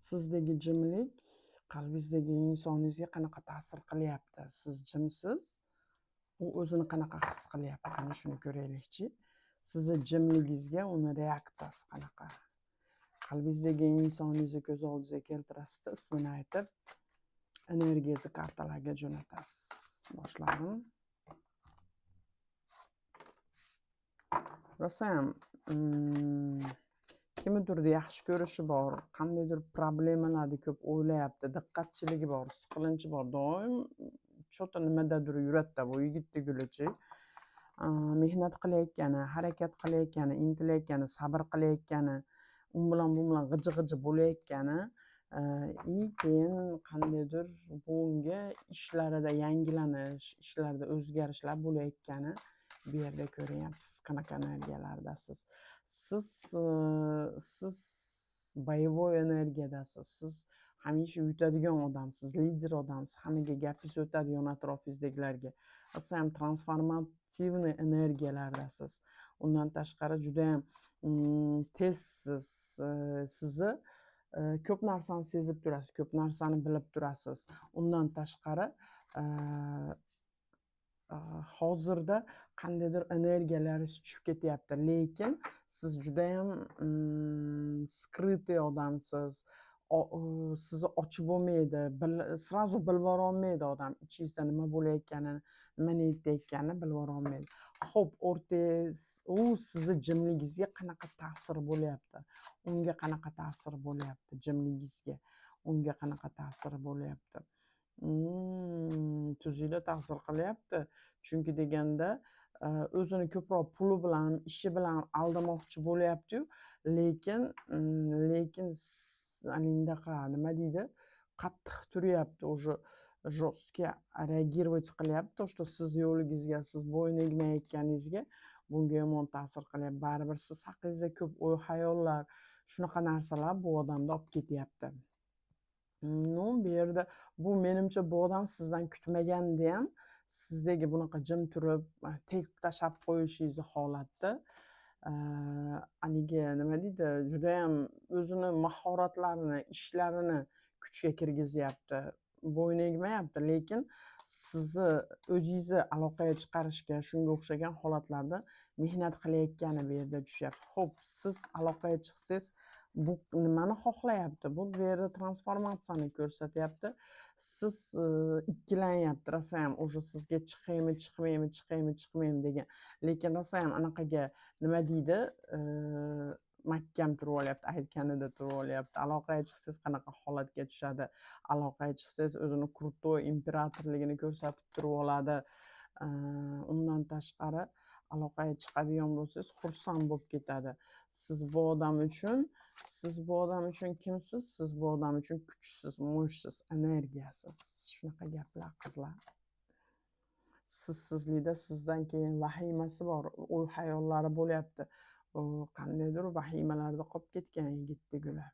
Sizdagi jimlik qalbingizdagi insoningizga qanaqa ta'sir qilyapti? Siz jimsiz, u o'zini qanaqa his qilyapti? Qani shuni ko'raylikchi. Sizni jimligingizga uni reaksiyasi qanaqa? Qalbingizdagi insoningizni ko'z oldingizga keltirasizda, ismini aytib, energiyangizni kartalarga jo'natasiz. Boshladim. Rosayam kimnidirni yaxshi ko'rishi bor, qandaydir problemalarni ko'p o'ylayapti, diqqatchiligi bor, siqilinchi bor, doim cho'ta nimadadir yuradida bu yigitni gulichi. Mehnat qilayotgani, harakat qilayotgani, intilayotgani, sabr qilayotgani, u bilan bu bilan g'iji bo'layotgani, keyin qandaydir bunga ishlarida yangilanish, ishlarda o'zgarishlar bo'layotgani bu yerda ko'ryapsiz. Siz qanaqa energiyalardasiz? Siz boyevoy energiyadasiz. Siz hamisha yutadigan odamsiz, lider odamsiz. Hammaga gapingiz o'tadigan atrofingizdagilarga. Aslida ham transformativniy energiyalardasiz. Undan tashqari juda ham tezsiz. Sizni ko'p narsani sezib turasiz, ko'p narsani bilib turasiz. Undan tashqari hozirda qandaydir energiyalaringiz tushib ketyapti, lekin siz juda ham skrytniy odamsiz. Sizni ochib bo'lmaydi, srazu bilib olmaydi odam ichingizda nima bo'layotganini, nima niyatda bilib olmaydi. Xo'p, u sizni jimligingizga qanaqa ta'sir bo'lyapti? Unga qanaqa ta'sir bo'lyapti jimligingizga? Unga qanaqa ta'sir bo'lyapti? Tuzingizda ta'sir qilyapti. Chunki deganda o'zini ko'proq puli bilan, ishi bilan aldamoqchi bo'lyapti-yu, lekin nima deydi? Qattiq turyapti, уже жестко reagировать qilyapti, то что siz yo'ligingizga, siz bo'yin egmayotganingizga bunga yomon ta'sir qilyapti. Baribir siz haqingizda ko'p o'y-xayollar, shunaqa narsalar bu odamni olib ketyapti. Bu yerda bu menimcha bu odam sizdan kutmaganda ham sizdagi bunaqa jim turib, tek tashlab qo'yishingizni holatda haligi nima deydi, juda ham o'zini mahoratlarini, ishlarini kuchga kirgizyapti. Bo'yin egmayapti, lekin sizni o'zingizni aloqaga chiqarishga, shunga o'xshagan holatlarda mehnat qilayotgani bu yerda tushyapti. Xo'p, siz aloqaga chiqsangiz bu nimani xohlayapti? Bu yerda transformatsiyani ko'rsatyapti. Siz ikkilanyapti, rosa ham уже sizga chiqaymi, chiqmaymi degan. Lekin rosa ham anaqaga nima deydi, mahkam turib olyapti, aytganida turib olyapti. Aloqaga chiqsangiz qanaqa holatga tushadi? Aloqaga chiqsangiz o'zini krutoy imperatorligini ko'rsatib turib oladi. Undan tashqari aloqaga chiqadigan bo'lsangiz, xursand bo'lib ketadi. Siz bu odam uchun kimsiz? Siz bu odam uchun kuchsiz, mo'jsiz, energiyasiz. Shunaqa gaplar qizlar. Sizsizlikda sizdan keyin vahimasi bor, o'y-xayollari bo'lyapti. Qandaydir vahimalarda qolib ketgan yigitni guli.